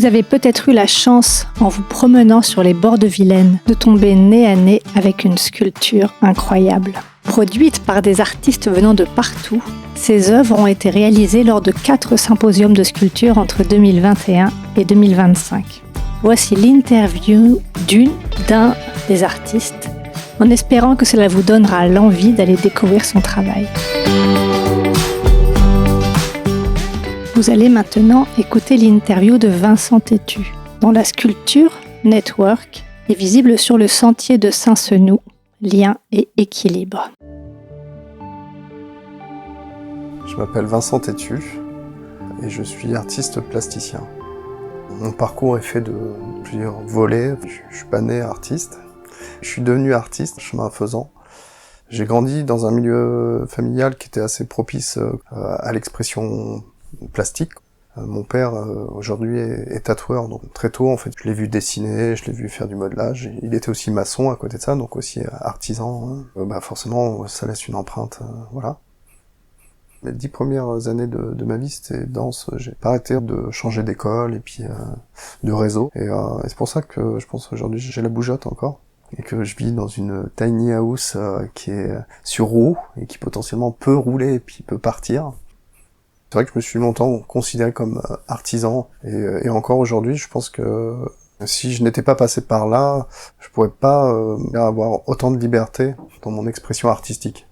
Vous avez peut-être eu la chance, en vous promenant sur les bords de Vilaine, de tomber nez à nez avec une sculpture incroyable. Produite par des artistes venant de partout, ces œuvres ont été réalisées lors de 4 symposiums de sculpture entre 2021 et 2025. Voici l'interview d'un des artistes, en espérant que cela vous donnera l'envie d'aller découvrir son travail. Vous allez maintenant écouter l'interview de Vincent Tétu, dont la sculpture Network est visible sur le sentier de Saint-Senou, Lien et équilibre. Je m'appelle Vincent Tétu et je suis artiste plasticien. Mon parcours est fait de plusieurs volets. Je suis pas né artiste. Je suis devenu artiste, chemin faisant. J'ai grandi dans un milieu familial qui était assez propice à l'expression plastique. Mon père, aujourd'hui, est tatoueur, donc très tôt, en fait, je l'ai vu dessiner, je l'ai vu faire du modelage. Il était aussi maçon à côté de ça, donc aussi artisan. Forcément, ça laisse une empreinte, voilà. Les 10 premières années de ma vie, c'était danse. J'ai pas arrêté de changer d'école et puis de réseau. Et c'est pour ça que je pense aujourd'hui, j'ai la bougeotte encore. Et que je vis dans une tiny house qui est sur roue et qui potentiellement peut rouler et puis peut partir. C'est vrai que je me suis longtemps considéré comme artisan et encore aujourd'hui, je pense que si je n'étais pas passé par là, je pourrais pas avoir autant de liberté dans mon expression artistique.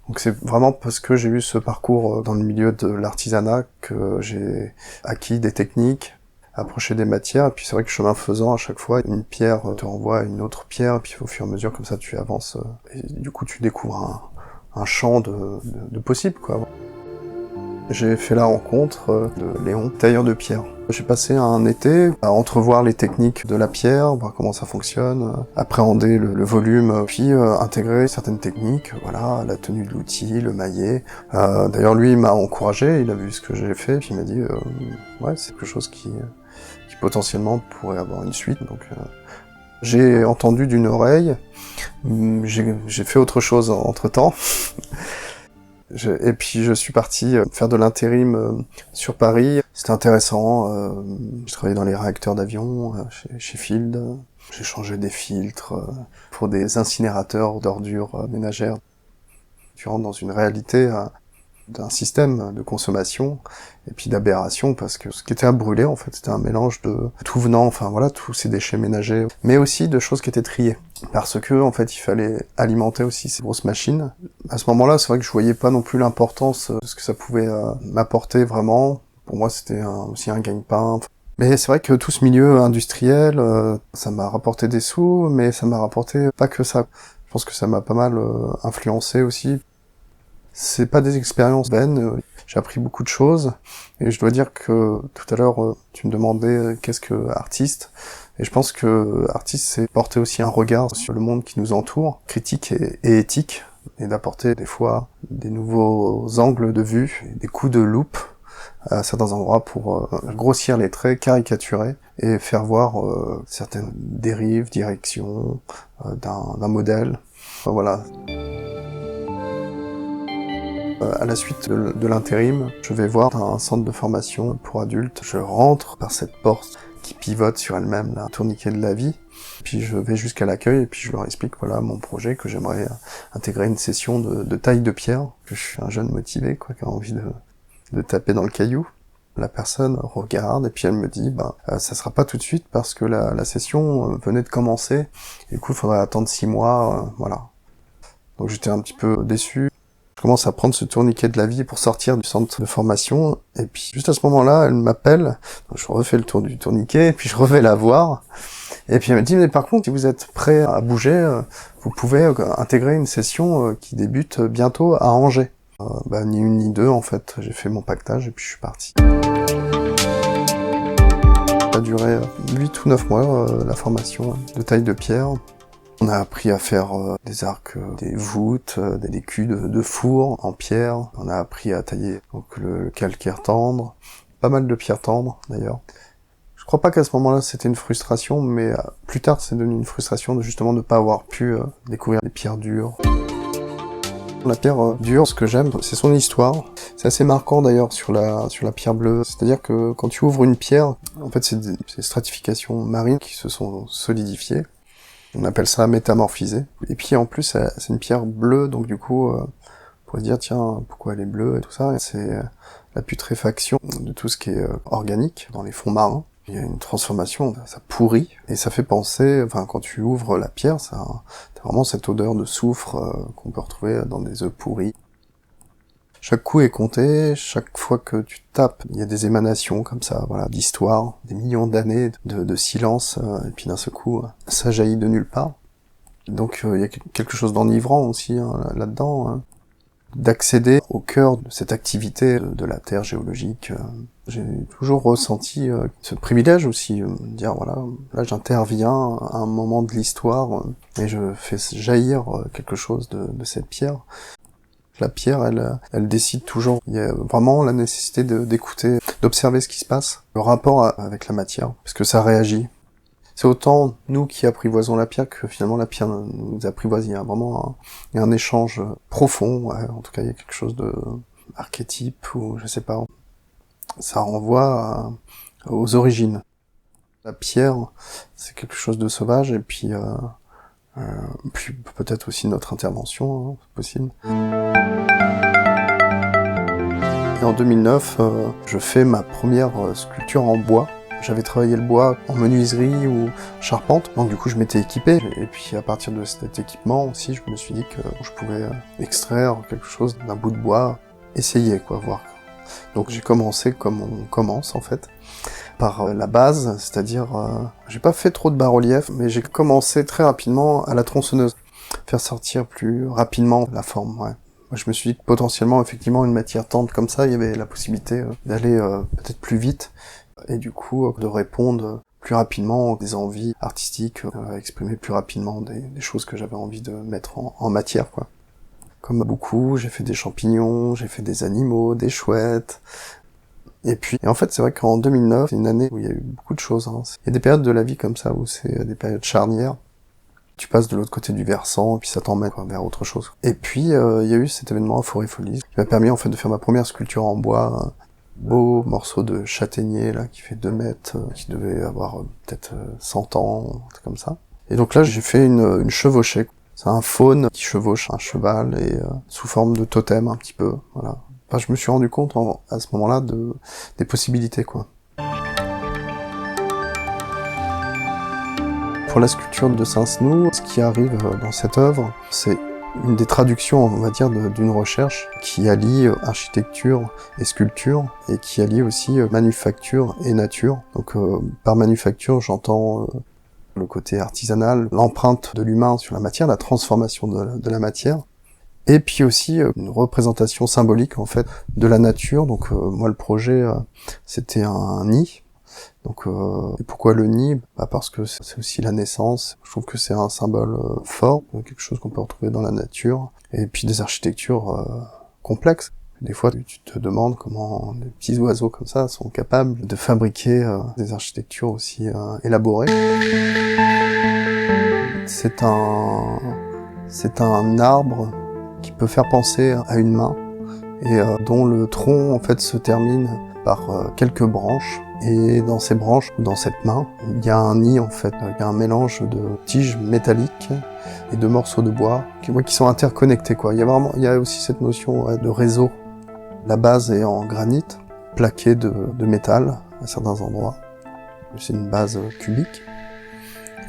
Donc c'est vraiment parce que j'ai eu ce parcours dans le milieu de l'artisanat que j'ai acquis des techniques, approché des matières, et puis c'est vrai que chemin faisant, à chaque fois, une pierre te renvoie à une autre pierre, et puis au fur et à mesure, comme ça, tu avances, et du coup, tu découvres un champ de possibles, quoi. J'ai fait la rencontre de Léon, tailleur de pierre. J'ai passé un été à entrevoir les techniques de la pierre, voir comment ça fonctionne, appréhender le volume, puis intégrer certaines techniques, voilà, la tenue de l'outil, le maillet. D'ailleurs, lui, il m'a encouragé, il a vu ce que j'ai fait, puis il m'a dit ouais, c'est quelque chose qui potentiellement pourrait avoir une suite. Donc, j'ai entendu d'une oreille, j'ai fait autre chose entre-temps. Et puis je suis parti faire de l'intérim sur Paris. C'était intéressant. J'ai travaillé dans les réacteurs d'avion chez Field. J'ai changé des filtres pour des incinérateurs d'ordures ménagères. Tu rentres dans une réalité d'un système de consommation et puis d'aberration, parce que ce qui était à brûler, en fait, c'était un mélange de tout venant, enfin voilà, tous ces déchets ménagers, mais aussi de choses qui étaient triées. Parce que, en fait, il fallait alimenter aussi ces grosses machines. À ce moment-là, c'est vrai que je voyais pas non plus l'importance de ce que ça pouvait m'apporter vraiment. Pour moi, c'était aussi un gagne-pain. Mais c'est vrai que tout ce milieu industriel, ça m'a rapporté des sous, mais ça m'a rapporté pas que ça. Je pense que ça m'a pas mal influencé aussi. C'est pas des expériences vaines, j'ai appris beaucoup de choses, et je dois dire que tout à l'heure, tu me demandais qu'est-ce que artiste, et je pense que artiste, c'est porter aussi un regard sur le monde qui nous entoure, critique et éthique, et d'apporter des fois des nouveaux angles de vue, des coups de loupe à certains endroits pour grossir les traits, caricaturer, et faire voir certaines dérives, directions d'un modèle. Voilà. À la suite de l'intérim, je vais voir un centre de formation pour adultes. Je rentre par cette porte qui pivote sur elle-même, là, tourniquet de la vie. Puis je vais jusqu'à l'accueil et puis je leur explique voilà mon projet, que j'aimerais intégrer une session de taille de pierre, que je suis un jeune motivé, quoi, qui a envie de taper dans le caillou. La personne regarde et puis elle me dit ça sera pas tout de suite parce que la session venait de commencer et du coup il faudrait attendre 6 mois, voilà. Donc j'étais un petit peu déçu. Je commence à prendre ce tourniquet de la vie pour sortir du centre de formation, et puis juste à ce moment-là, elle m'appelle, donc je refais le tour du tourniquet, et puis je reviens la voir, et puis elle me dit, mais par contre, si vous êtes prêt à bouger, vous pouvez intégrer une session qui débute bientôt à Angers. Ni une ni deux, en fait, j'ai fait mon pactage, et puis je suis parti. Ça a duré 8 ou 9 mois, la formation de taille de pierre. On a appris à faire des arcs, des voûtes, des culs de four en pierre. On a appris à tailler donc le calcaire tendre, pas mal de pierres tendres d'ailleurs. Je crois pas qu'à ce moment-là c'était une frustration, mais plus tard c'est devenu une frustration de justement ne pas avoir pu découvrir les pierres dures. La pierre dure, ce que j'aime, c'est son histoire. C'est assez marquant d'ailleurs sur la pierre bleue. C'est-à-dire que quand tu ouvres une pierre, en fait c'est des stratifications marines qui se sont solidifiées. On appelle ça métamorphisé. Et puis en plus c'est une pierre bleue, donc du coup on pourrait se dire tiens pourquoi elle est bleue et tout ça. C'est la putréfaction de tout ce qui est organique dans les fonds marins. Il y a une transformation, ça pourrit, et ça fait penser, enfin quand tu ouvres la pierre, t'as vraiment cette odeur de soufre qu'on peut retrouver dans des œufs pourris. Chaque coup est compté, chaque fois que tu tapes, il y a des émanations comme ça, voilà, d'histoire, des millions d'années de silence, et puis d'un seul coup, ça jaillit de nulle part. Donc il y a quelque chose d'enivrant aussi là-dedans, hein, d'accéder au cœur de cette activité de la Terre géologique. J'ai toujours ressenti ce privilège aussi, de dire voilà, là j'interviens à un moment de l'histoire et je fais jaillir quelque chose de cette pierre. La pierre, elle décide toujours. Il y a vraiment la nécessité d'écouter, d'observer ce qui se passe, le rapport avec la matière, parce que ça réagit. C'est autant nous qui apprivoisons la pierre que finalement la pierre nous apprivoise. Il y a vraiment un échange profond. Ouais. En tout cas, il y a quelque chose de archétype ou je sais pas. Ça renvoie aux origines. La pierre, c'est quelque chose de sauvage et puis peut-être aussi notre intervention, c'est possible. Et en 2009, je fais ma première sculpture en bois. J'avais travaillé le bois en menuiserie ou charpente, donc du coup je m'étais équipé. Et puis à partir de cet équipement aussi, je me suis dit que je pouvais extraire quelque chose d'un bout de bois, essayer quoi, voir. Donc j'ai commencé comme on commence en fait, par la base, c'est-à-dire j'ai pas fait trop de bas-relief, mais j'ai commencé très rapidement à la tronçonneuse, faire sortir plus rapidement la forme. Ouais. Moi, je me suis dit que potentiellement, effectivement, une matière tendre comme ça, il y avait la possibilité d'aller peut-être plus vite, et du coup de répondre plus rapidement des envies artistiques, exprimer plus rapidement des choses que j'avais envie de mettre en matière, quoi. Comme beaucoup, j'ai fait des champignons, j'ai fait des animaux, des chouettes. Et en fait, c'est vrai qu'en 2009, c'est une année où il y a eu beaucoup de choses. Hein. Il y a des périodes de la vie comme ça, où c'est des périodes charnières. Tu passes de l'autre côté du versant, et puis ça t'emmène vers autre chose. Et puis, il y a eu cet événement à Forêt Folie, qui m'a permis en fait de faire ma première sculpture en bois, un beau morceau de châtaignier, là, qui fait 2 mètres, qui devait avoir peut-être 100 ans, un truc comme ça. Et donc là, j'ai fait une chevauchée. C'est un faune qui chevauche un cheval, et sous forme de totem, un petit peu, voilà. Enfin, je me suis rendu compte à ce moment-là des possibilités, quoi. Pour la sculpture de Saint-Snou, ce qui arrive dans cette œuvre, c'est une des traductions, on va dire, d'une recherche qui allie architecture et sculpture, et qui allie aussi manufacture et nature. Donc par manufacture, j'entends le côté artisanal, l'empreinte de l'humain sur la matière, la transformation de la matière, et puis aussi une représentation symbolique en fait de la nature. Donc moi le projet c'était un nid. Donc et pourquoi le nid ? Parce que c'est aussi la naissance. Je trouve que c'est un symbole fort, quelque chose qu'on peut retrouver dans la nature. Et puis des architectures complexes. Des fois tu te demandes comment des petits oiseaux comme ça sont capables de fabriquer des architectures aussi élaborées. C'est un arbre qui peut faire penser à une main et dont le tronc en fait se termine par quelques branches, et dans ces branches, dans cette main, il y a un nid en fait, il y a un mélange de tiges métalliques et de morceaux de bois qui sont interconnectés, quoi. Il y a aussi cette notion de réseau. La base est en granit, plaqué de métal à certains endroits. C'est une base cubique.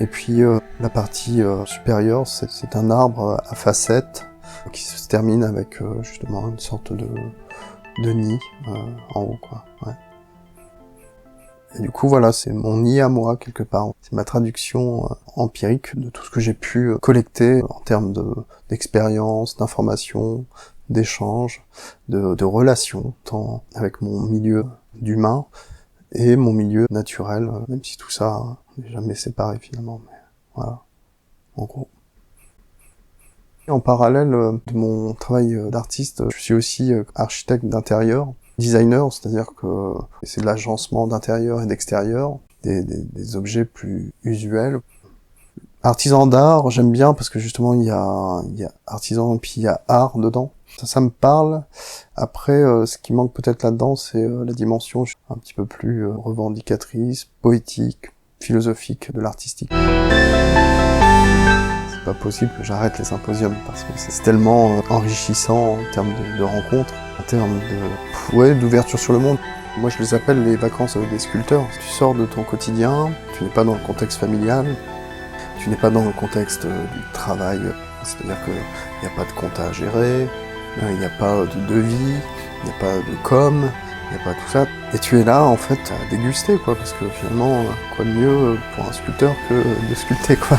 Et puis la partie supérieure, c'est un arbre à facettes qui se termine avec justement une sorte de nid en haut, quoi. Ouais. Et du coup, voilà, c'est mon nid à moi, quelque part. C'est ma traduction empirique de tout ce que j'ai pu collecter en termes d'expérience, d'information, d'échange, de relations, tant avec mon milieu d'humain et mon milieu naturel, même si tout ça n'est jamais séparé finalement. Mais voilà, en gros. En parallèle de mon travail d'artiste, je suis aussi architecte d'intérieur, designer, c'est-à-dire que c'est de l'agencement d'intérieur et d'extérieur, des objets plus usuels. Artisan d'art, j'aime bien parce que justement il y a artisan et puis il y a art dedans. Ça me parle. Après, ce qui manque peut-être là-dedans, c'est la dimension un petit peu plus revendicatrice, poétique, philosophique de l'artistique. C'est pas possible que j'arrête les symposiums parce que c'est tellement enrichissant en termes de rencontres, en termes d'ouverture sur le monde. Moi je les appelle les vacances des sculpteurs. Tu sors de ton quotidien, tu n'es pas dans le contexte familial, tu n'es pas dans le contexte du travail, c'est-à-dire qu'il n'y a pas de compte à gérer, il n'y a pas de devis, il n'y a pas de com, il n'y a pas tout ça. Et tu es là en fait à déguster quoi, parce que finalement, quoi de mieux pour un sculpteur que de sculpter quoi.